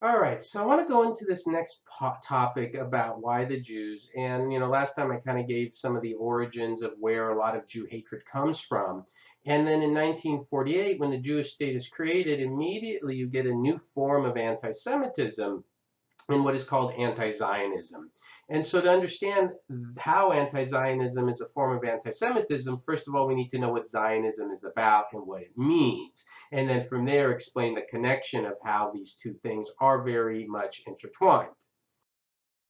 All right, so I want to go into this next topic about why the Jews. And, last time I kind of gave some of the origins of where a lot of Jew hatred comes from. And then in 1948, when the Jewish state is created, immediately you get a new form of anti Semitism in what is called anti-Zionism. And so to understand how anti-Zionism is a form of anti-Semitism, first of all, we need to know what Zionism is about and what it means. And then from there, explain the connection of how these two things are very much intertwined.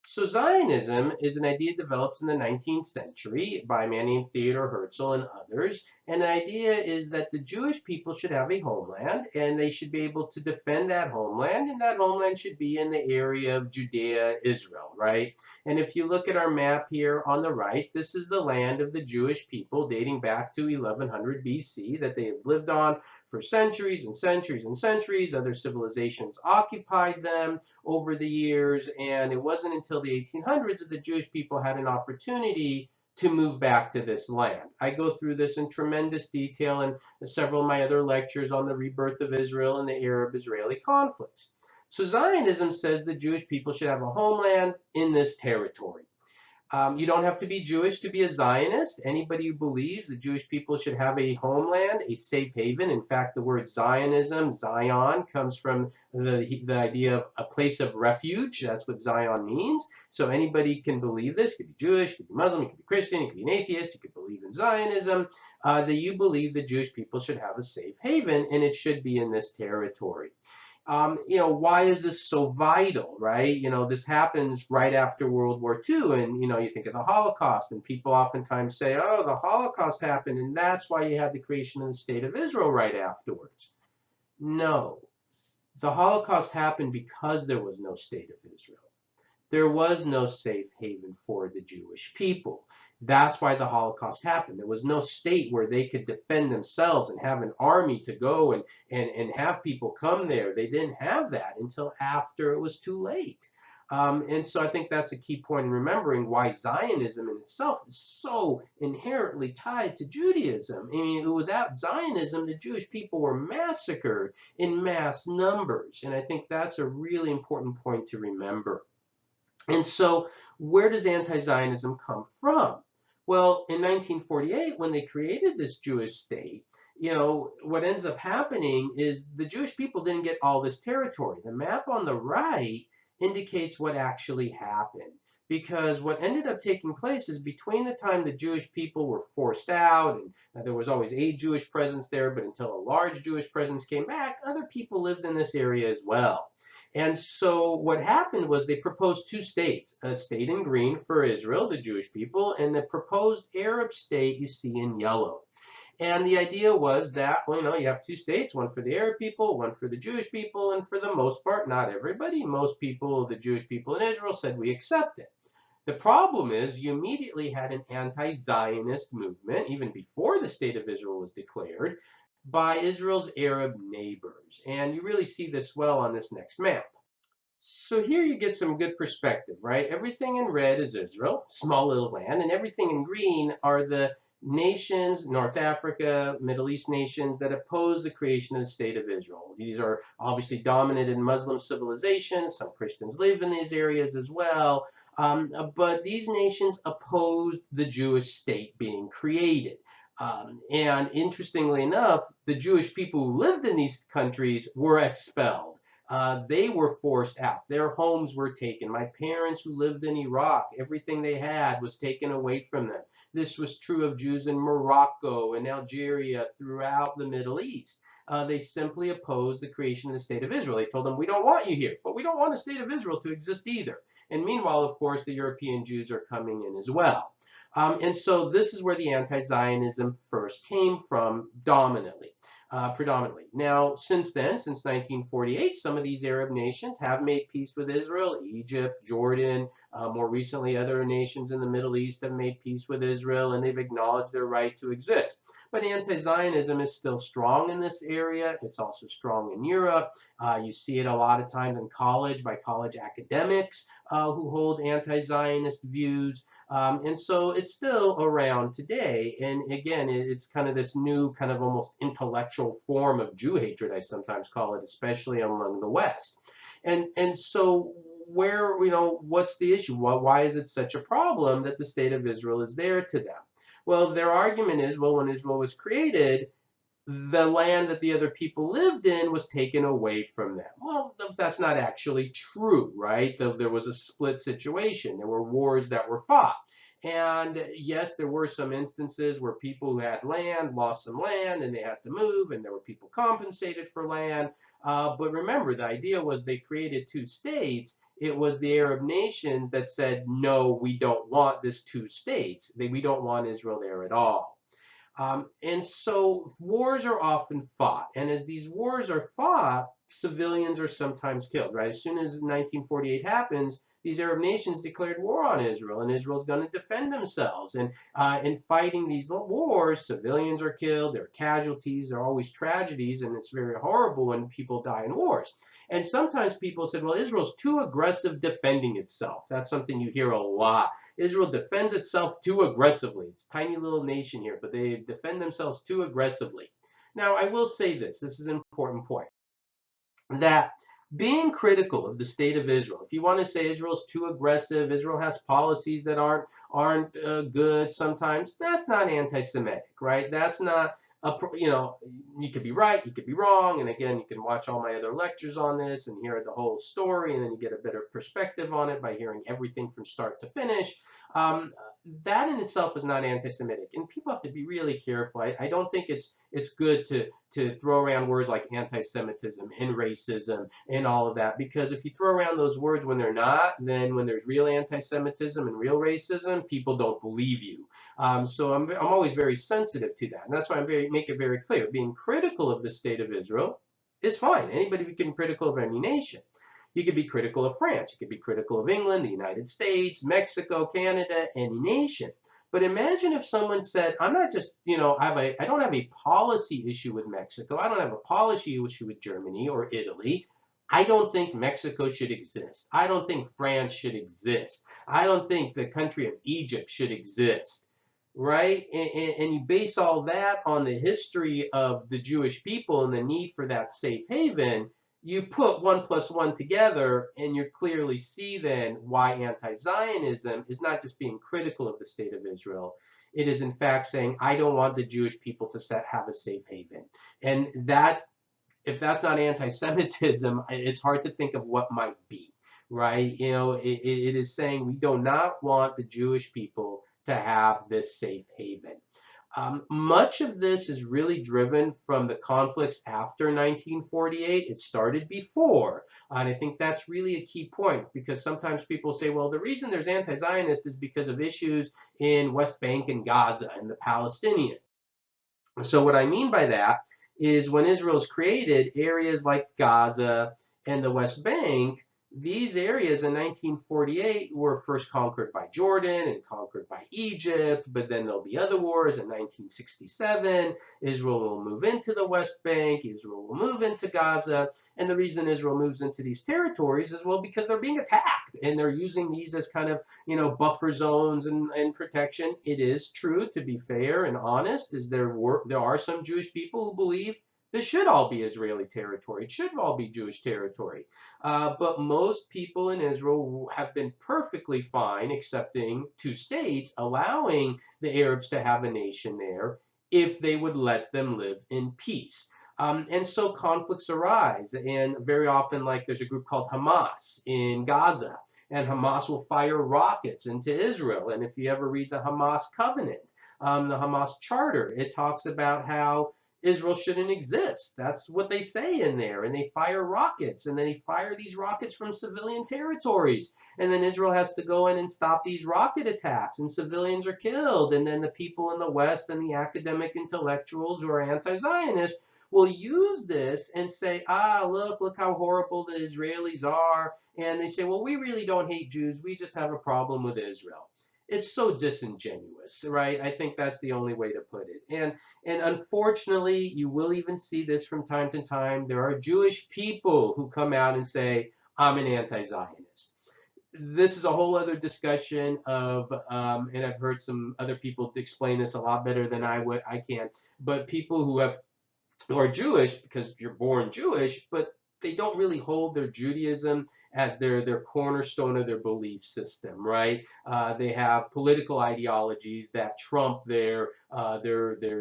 So Zionism is an idea developed in the 19th century by a man named Theodor Herzl and others. And the idea is that the Jewish people should have a homeland and they should be able to defend that homeland. And that homeland should be in the area of Judea, Israel, right? And if you look at our map here on the right, this is the land of the Jewish people dating back to 1100 BC that they have lived on for centuries and centuries and centuries. Other civilizations occupied them over the years, and it wasn't until the 1800s that the Jewish people had an opportunity to move back to this land. I go through this in tremendous detail in several of my other lectures on the rebirth of Israel and the Arab-Israeli conflicts. So Zionism says the Jewish people should have a homeland in this territory. You don't have to be Jewish to be a Zionist. Anybody who believes that Jewish people should have a homeland, a safe haven. In fact, the word Zionism, Zion, comes from the idea of a place of refuge. That's what Zion means. So anybody can believe this. You could be Jewish, you could be Muslim, you could be Christian, you could be an atheist, you could believe in Zionism, that you believe that Jewish people should have a safe haven, and it should be in this territory. Why is this so vital, right? This happens right after World War II, and you think of the Holocaust, and people oftentimes say, "Oh, the Holocaust happened, and that's why you had the creation of the State of Israel right afterwards." No, the Holocaust happened because there was no State of Israel. There was no safe haven for the Jewish people. That's why the Holocaust happened. There was no state where they could defend themselves and have an army to go and have people come there. They didn't have that until after it was too late. And so I think that's a key point in remembering why Zionism in itself is so inherently tied to Judaism. I mean, without Zionism, the Jewish people were massacred in mass numbers. And I think that's a really important point to remember. And so, where does anti-Zionism come from? Well, in 1948, when they created this Jewish state, what ends up happening is the Jewish people didn't get all this territory. The map on the right indicates what actually happened. Because what ended up taking place is between the time the Jewish people were forced out, and there was always a Jewish presence there, but until a large Jewish presence came back, other people lived in this area as well. And so what happened was they proposed two states, a state in green for Israel, the Jewish people, and the proposed Arab state you see in yellow. And the idea was that, well, you have two states, one for the Arab people, one for the Jewish people, and for the most part, not everybody, most people, the Jewish people in Israel said we accept it. The problem is you immediately had an anti-Zionist movement, even before the state of Israel was declared, by Israel's Arab neighbors. And you really see this well on this next map. So here you get some good perspective, right? Everything in red is Israel, small little land, and everything in green are the nations, North Africa, Middle East nations that oppose the creation of the state of Israel. These are obviously dominated Muslim civilizations. Some Christians live in these areas as well. But these nations opposed the Jewish state being created. And interestingly enough, the Jewish people who lived in these countries were expelled. They were forced out. Their homes were taken. My parents who lived in Iraq, everything they had was taken away from them. This was true of Jews in Morocco and Algeria, throughout the Middle East. They simply opposed the creation of the state of Israel. They told them, we don't want you here, but we don't want the state of Israel to exist either. And meanwhile, of course, the European Jews are coming in as well. And so this is where the anti-Zionism first came from dominantly. Predominantly. Now, since then, since 1948, some of these Arab nations have made peace with Israel. Egypt, Jordan, more recently, other nations in the Middle East have made peace with Israel, and they've acknowledged their right to exist. But anti-Zionism is still strong in this area. It's also strong in Europe. You see it a lot of times in college by college academics who hold anti-Zionist views. And so it's still around today. And again, it's kind of this new kind of almost intellectual form of Jew hatred, I sometimes call it, especially among the West. And so where, what's the issue? Why is it such a problem that the state of Israel is there to them? Well, their argument is, well, when Israel was created, the land that the other people lived in was taken away from them. Well, that's not actually true, right? There was a split situation. There were wars that were fought. And yes, there were some instances where people who had land lost some land and they had to move, and there were people compensated for land. But remember, the idea was they created two states. It was the Arab nations that said, no, we don't want this two states. We don't want Israel there at all. And so wars are often fought. And as these wars are fought, civilians are sometimes killed, right? As soon as 1948 happens, these Arab nations declared war on Israel, and Israel's going to defend themselves. And in fighting these wars, civilians are killed, there are casualties, there are always tragedies, and it's very horrible when people die in wars. And sometimes people said, well, Israel's too aggressive defending itself. That's something you hear a lot. Israel defends itself too aggressively. It's a tiny little nation here, but they defend themselves too aggressively. Now, I will say this is an important point, that being critical of the state of Israel, if you want to say Israel's too aggressive, Israel has policies that aren't good sometimes, that's not anti-Semitic, right? That's not you could be right, you could be wrong, and again, you can watch all my other lectures on this and hear the whole story, and then you get a better perspective on it by hearing everything from start to finish. Um, that in itself is not anti-Semitic, and people have to be really careful. I don't think it's good to throw around words like anti-Semitism and racism and all of that, because if you throw around those words when they're not, then when there's real anti-Semitism and real racism, people don't believe you. So I'm always very sensitive to that, and that's why make it very clear. Being critical of the state of Israel is fine. Anybody can be critical of any nation. You could be critical of France. You could be critical of England, the United States, Mexico, Canada, any nation. But imagine if someone said, I'm not just, I don't have a policy issue with Mexico. I don't have a policy issue with Germany or Italy. I don't think Mexico should exist. I don't think France should exist. I don't think the country of Egypt should exist, right? And you base all that on the history of the Jewish people and the need for that safe haven. You put 1 + 1 together, and you clearly see then why anti-Zionism is not just being critical of the state of Israel. It is in fact saying, I don't want the Jewish people to have a safe haven. And that, if that's not anti-Semitism, it's hard to think of what might be, right? It is saying we do not want the Jewish people to have this safe haven. Much of this is really driven from the conflicts after 1948. It started before, and I think that's really a key point, because sometimes people say, well, the reason there's anti-Zionist is because of issues in West Bank and Gaza and the Palestinians. So what I mean by that is when Israel's created, areas like Gaza and the West Bank, these areas in 1948 were first conquered by Jordan and conquered by Egypt, but then there'll be other wars in 1967. Israel will move into the West Bank, Israel will move into Gaza, and the reason Israel moves into these territories is, well, because they're being attacked, and they're using these as kind of, buffer zones and protection. It is true, to be fair and honest, is there are some Jewish people who believe this should all be Israeli territory. It should all be Jewish territory. But most people in Israel have been perfectly fine accepting two states, allowing the Arabs to have a nation there if they would let them live in peace. And so conflicts arise, and very often, like there's a group called Hamas in Gaza, and Hamas will fire rockets into Israel. And if you ever read the Hamas covenant, the Hamas charter, it talks about how Israel shouldn't exist. That's what they say in there. And they fire rockets, and they fire these rockets from civilian territories. And then Israel has to go in and stop these rocket attacks, and civilians are killed. And then the people in the West and the academic intellectuals who are anti-Zionist will use this and say, look how horrible the Israelis are. And they say, well, we really don't hate Jews. We just have a problem with Israel. It's so disingenuous, right? I think that's the only way to put it. And unfortunately, you will even see this from time to time. There are Jewish people who come out and say, I'm an anti-Zionist. This is a whole other discussion of, and I've heard some other people explain this a lot better than I can, but people who are Jewish because you're born Jewish, but they don't really hold their Judaism as their cornerstone of their belief system, right? They have political ideologies that trump their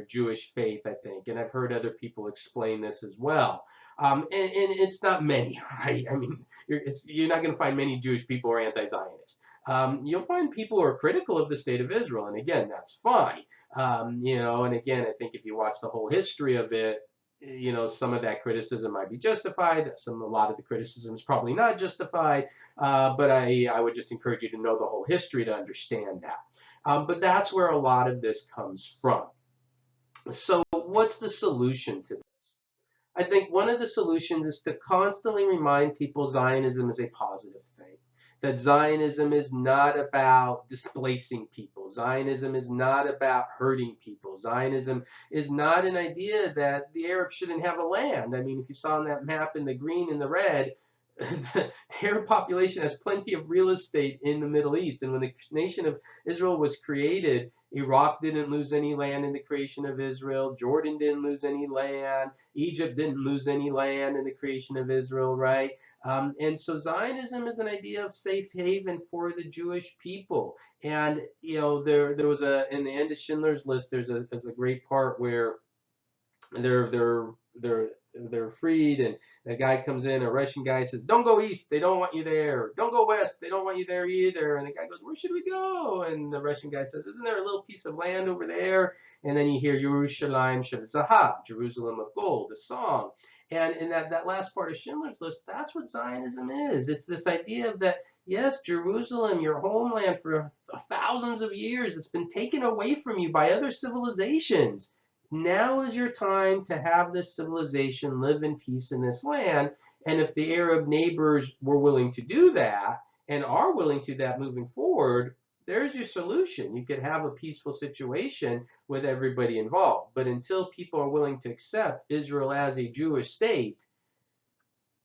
Jewish faith, I think, and I've heard other people explain this as well. And it's not many, right? I mean, you're not going to find many Jewish people who are anti-Zionist. You'll find people who are critical of the state of Israel, and again, that's fine. And again, I think if you watch the whole history of it, some of that criticism might be justified. A lot of the criticism is probably not justified. But I would just encourage you to know the whole history to understand that. But that's where a lot of this comes from. So what's the solution to this? I think one of the solutions is to constantly remind people Zionism is a positive thing. That Zionism is not about displacing people. Zionism is not about hurting people. Zionism is not an idea that the Arabs shouldn't have a land. I mean, if you saw on that map in the green and the red, the Arab population has plenty of real estate in the Middle East. And when the nation of Israel was created, Iraq didn't lose any land in the creation of Israel. Jordan didn't lose any land. Egypt didn't lose any land in the creation of Israel, right? And so Zionism is an idea of safe haven for the Jewish people. And there was in the end of Schindler's List, there's a great part where they're they're they're they're freed, and a guy comes in, a Russian guy says, "Don't go east, they don't want you there. Don't go west, they don't want you there either." And the guy goes, "Where should we go?" And the Russian guy says, "Isn't there a little piece of land over there?" And then you hear Yerushalayim Shel Zahab, Jerusalem of gold, a song. And in that last part of Schindler's List, that's what Zionism is. It's this idea of that, yes, Jerusalem, your homeland for thousands of years, it's been taken away from you by other civilizations. Now is your time to have this civilization live in peace in this land. And if the Arab neighbors were willing to do that and are willing to do that moving forward, there's your solution. You could have a peaceful situation with everybody involved. But until people are willing to accept Israel as a Jewish state,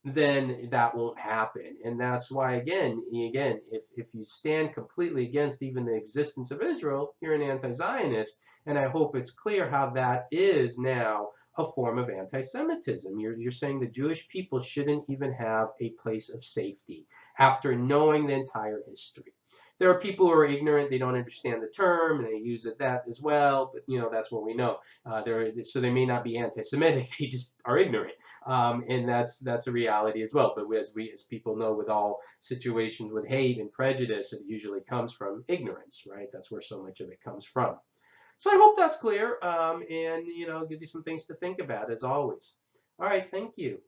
then that won't happen. And that's why, again, if you stand completely against even the existence of Israel, you're an anti-Zionist. And I hope it's clear how that is now a form of anti-Semitism. You're saying the Jewish people shouldn't even have a place of safety after knowing the entire history. There are people who are ignorant; they don't understand the term, and they use it that as well. But that's what we know. So they may not be anti-Semitic; they just are ignorant. And that's a reality as well. But as people know, with all situations with hate and prejudice, it usually comes from ignorance, right? That's where so much of it comes from. So I hope that's clear, and gives you some things to think about as always. All right, thank you.